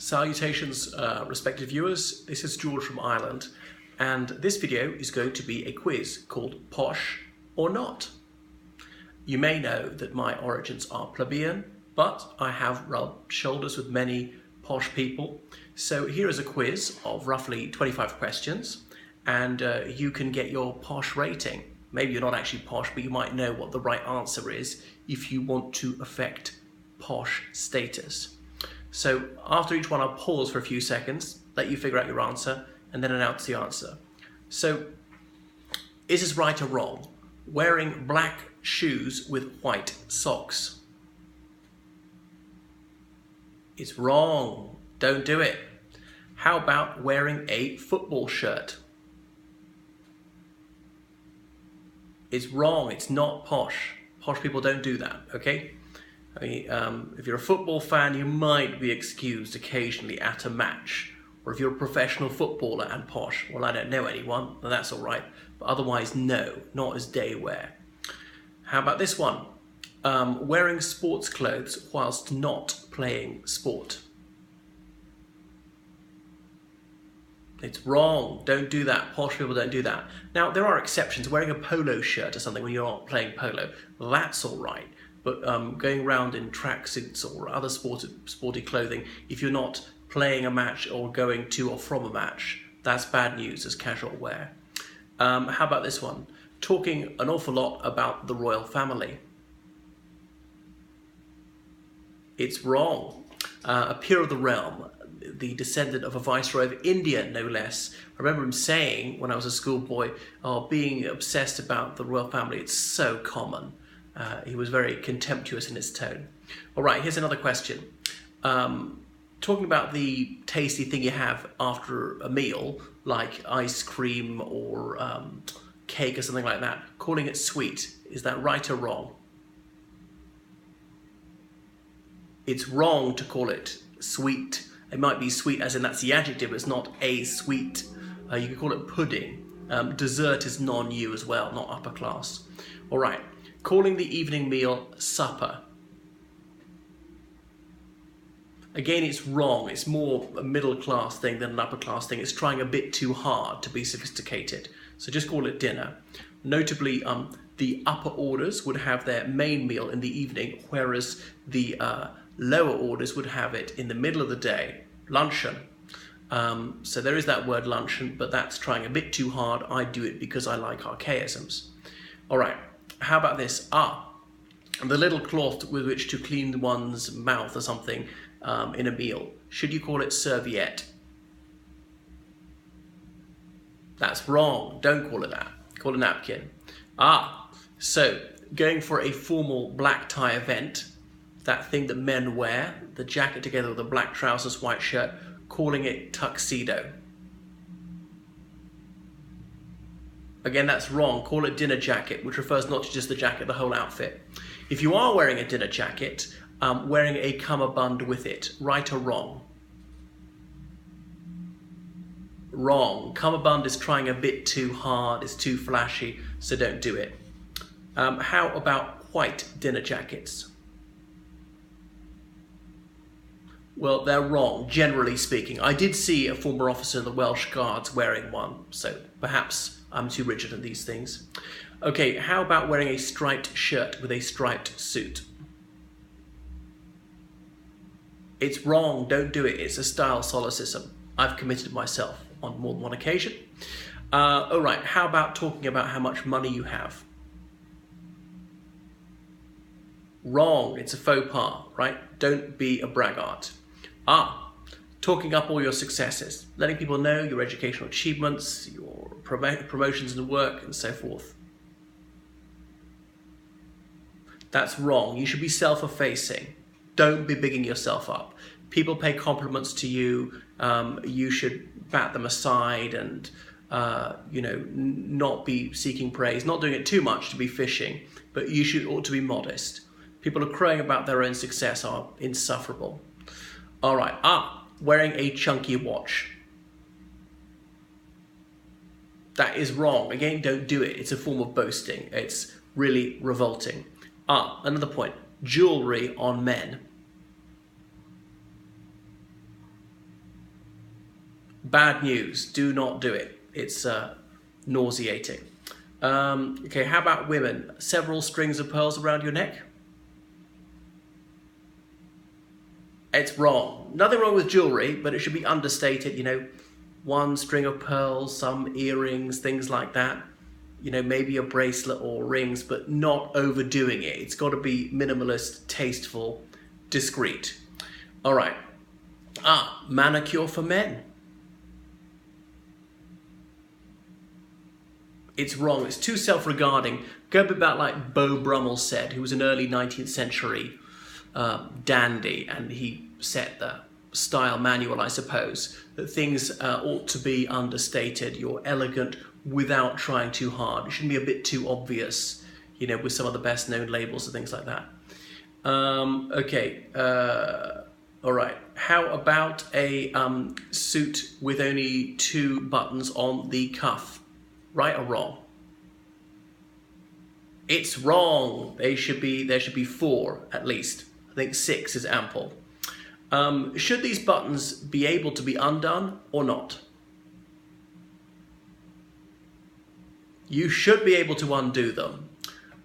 Salutations, respected viewers. This is George from Ireland, and this video is going to be a quiz called Posh or Not. You may know that my origins are plebeian, but I have rubbed shoulders with many posh people. So here is a quiz of roughly 25 questions, and you can get your posh rating. Maybe you're not actually posh, but you might know what the right answer is if you want to affect posh status. So after each one, I'll pause for a few seconds, let you figure out your answer, and then announce the answer. So, is this right or wrong? Wearing black shoes with white socks. It's wrong. Don't do it. How about wearing a football shirt? It's wrong. It's not posh. Posh people don't do that, okay? I mean, if you're a football fan, you might be excused occasionally at a match. Or if you're a professional footballer and posh, well, I don't know anyone, then that's all right. But otherwise, no, not as day wear. How about this one? Wearing sports clothes whilst not playing sport. It's wrong. Don't do that. Posh people don't do that. Now, there are exceptions. Wearing a polo shirt or something when you're not playing polo, that's all right. But going around in tracksuits or other sporty clothing, if you're not playing a match or going to or from a match, that's bad news as casual wear. How about this one? Talking an awful lot about the royal family. It's wrong. A peer of the realm, the descendant of a viceroy of India, no less. I remember him saying when I was a schoolboy, being obsessed about the royal family, it's so common. He was very contemptuous in his tone. All right, here's another question. Talking about the tasty thing you have after a meal, like ice cream or cake or something like that, calling it sweet, is that right or wrong? It's wrong to call it sweet. It might be sweet as in that's the adjective, but it's not a sweet. You could call it pudding. Dessert is non-U as well, not upper class. All right. Calling the evening meal supper. Again, it's wrong. It's more a middle class thing than an upper class thing. It's trying a bit too hard to be sophisticated. So just call it dinner. Notably, the upper orders would have their main meal in the evening, whereas the lower orders would have it in the middle of the day, luncheon. So there is that word luncheon, but that's trying a bit too hard. I do it because I like archaisms. All right. How about this? The little cloth with which to clean one's mouth or something in a meal. Should you call it serviette? That's wrong. Don't call it that. Call it napkin. So going for a formal black tie event, that thing that men wear, the jacket together with the black trousers, white shirt, calling it tuxedo. Again, that's wrong. Call it dinner jacket, which refers not to just the jacket, the whole outfit. If you are wearing a dinner jacket, wearing a cummerbund with it, right or wrong? Wrong. Cummerbund is trying a bit too hard, it's too flashy, so don't do it. How about white dinner jackets? Well, they're wrong, generally speaking. I did see a former officer in the Welsh Guards wearing one, so perhaps I'm too rigid on these things. Okay, how about wearing a striped shirt with a striped suit? It's wrong, don't do it. It's a style solecism. I've committed myself on more than one occasion. All right, how about talking about how much money you have? Wrong, it's a faux pas, right? Don't be a braggart. Talking up all your successes, letting people know your educational achievements, your promotions in work, and so forth. That's wrong. You should be self-effacing. Don't be bigging yourself up. People pay compliments to you. You should bat them aside and not be seeking praise. Not doing it too much to be fishing, but you ought to be modest. People are crowing about their own success are insufferable. All right. Wearing a chunky watch. That is wrong. Again, don't do it. It's a form of boasting. It's really revolting. Another point. Jewelry on men. bad news. Do not do it. It's nauseating. Okay, how about women? Several strings of pearls around your neck? It's wrong. Nothing wrong with jewelry, but it should be understated, you know, one string of pearls, some earrings, things like that. You know, maybe a bracelet or rings, but not overdoing it. It's got to be minimalist, tasteful, discreet. All right. Manicure for men. It's wrong. It's too self-regarding. Go a bit back like Beau Brummel said, who was an early 19th century dandy, and he set the style manual, I suppose, that things ought to be understated. You're elegant without trying too hard. It shouldn't be a bit too obvious, you know, with some of the best known labels and things like that. Okay. All right. How about a suit with only 2 buttons on the cuff? Right or wrong? It's wrong. There should be 4 at least. I think 6 is ample. Should these buttons be able to be undone or not? You should be able to undo them.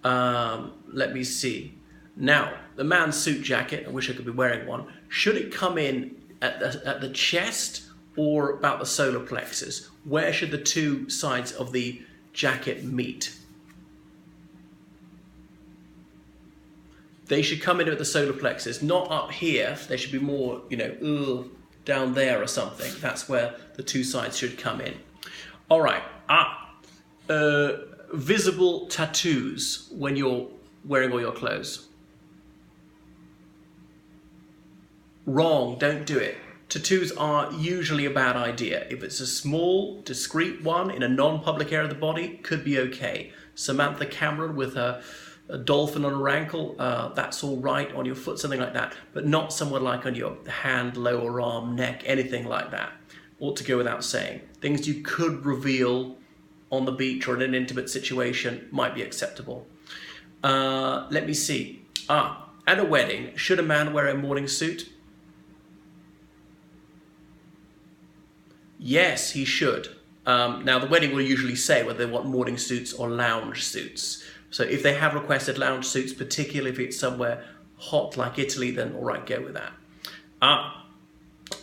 Let me see. Now, the man's suit jacket, I wish I could be wearing one, should it come in at the chest or about the solar plexus? Where should the 2 sides of the jacket meet? They should come in at the solar plexus, not up here. They should be more, you know, down there or something. That's where the 2 sides should come in. All right. Visible tattoos when you're wearing all your clothes. Wrong, don't do it. Tattoos are usually a bad idea. If it's a small, discreet one in a non-public area of the body, could be okay. Samantha Cameron with a dolphin on her ankle, that's all right, on your foot, something like that, but not somewhere like on your hand, lower arm, neck, anything like that. Ought to go without saying. Things you could reveal on the beach or in an intimate situation might be acceptable. Let me see. At a wedding, should a man wear a morning suit? Yes, he should. Now, the wedding will usually say whether they want morning suits or lounge suits. So if they have requested lounge suits, particularly if it's somewhere hot like Italy, then all right, go with that.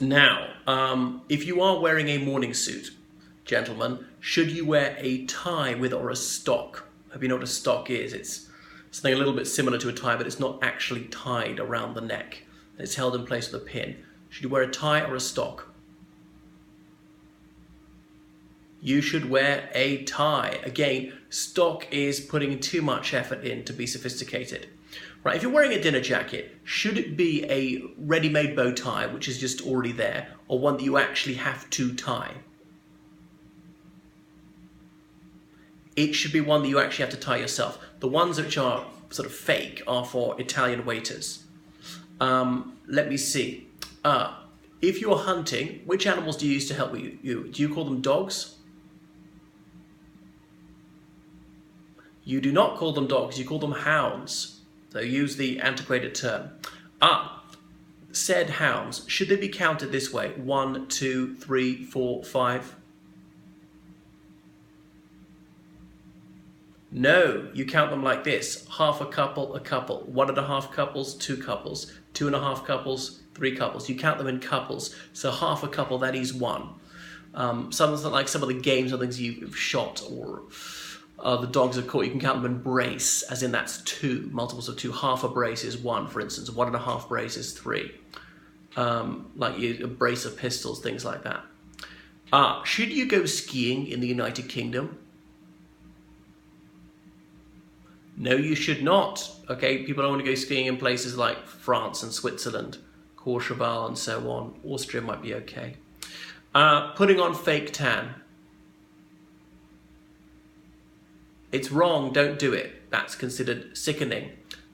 Now, if you are wearing a morning suit, gentlemen, should you wear a tie with or a stock? Hope you know what a stock is. It's something a little bit similar to a tie, but it's not actually tied around the neck. It's held in place with a pin. Should you wear a tie or a stock? You should wear a tie. Again, stock is putting too much effort in to be sophisticated. Right, if you're wearing a dinner jacket, should it be a ready-made bow tie, which is just already there, or one that you actually have to tie? It should be one that you actually have to tie yourself. The ones which are sort of fake are for Italian waiters. Let me see. If you're hunting, which animals do you use to help you? Do you call them dogs? You do not call them dogs, you call them hounds. So use the antiquated term. Said hounds, should they be counted this way? 1, 2, 3, 4, 5? No, you count them like this. Half a couple, 1.5 couples, 2 couples, 2.5 couples, 3 couples. You count them in couples. So half a couple, that is 1. Something like some of the games or things you've shot or the dogs are caught, you can count them in brace, as in that's 2, multiples of 2. Half a brace is 1, for instance. 1.5 brace is 3. Like a brace of pistols, things like that. Should you go skiing in the United Kingdom? No, you should not. Okay, people don't want to go skiing in places like France and Switzerland, Courchevel and so on. Austria might be okay. Putting on fake tan. It's wrong, don't do it. That's considered sickening.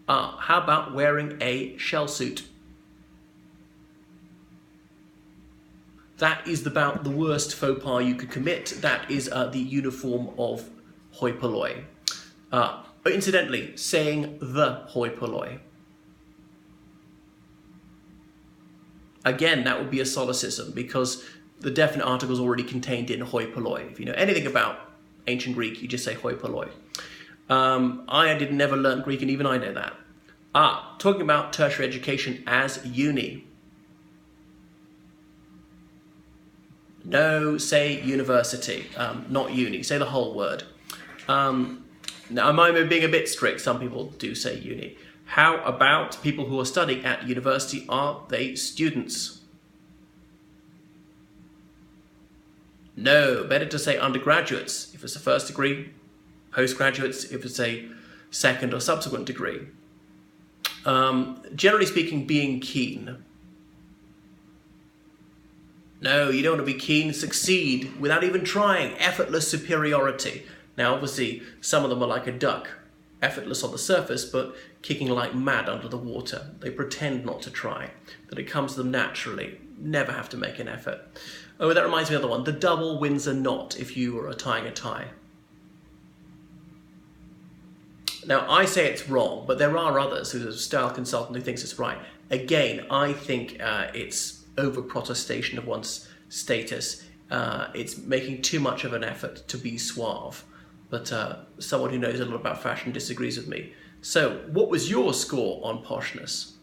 How about wearing a shell suit? That is about the worst faux pas you could commit. That is the uniform of hoi polloi. Incidentally, saying the hoi polloi. Again, that would be a solecism because the definite article is already contained in hoi polloi. If you know anything about ancient Greek, you just say hoi polloi. I did never learn Greek, and even I know that. Talking about tertiary education as uni. No, say university, not uni. Say the whole word. Now, I might be being a bit strict. Some people do say uni. How about people who are studying at university? Are they students? No, better to say undergraduates if it's a first degree, postgraduates if it's a second or subsequent degree. Generally speaking, being keen. No, you don't want to be keen, succeed without even trying, effortless superiority. Now, obviously, some of them are like a duck, effortless on the surface, but kicking like mad under the water. They pretend not to try, that it comes to them naturally, never have to make an effort. Oh, that reminds me of the other one, the double Windsor knot if you are tying a tie. Now, I say it's wrong, but there are others who's a style consultant who thinks it's right. Again, I think it's over-protestation of one's status. It's making too much of an effort to be suave. But someone who knows a lot about fashion disagrees with me. So, what was your score on poshness?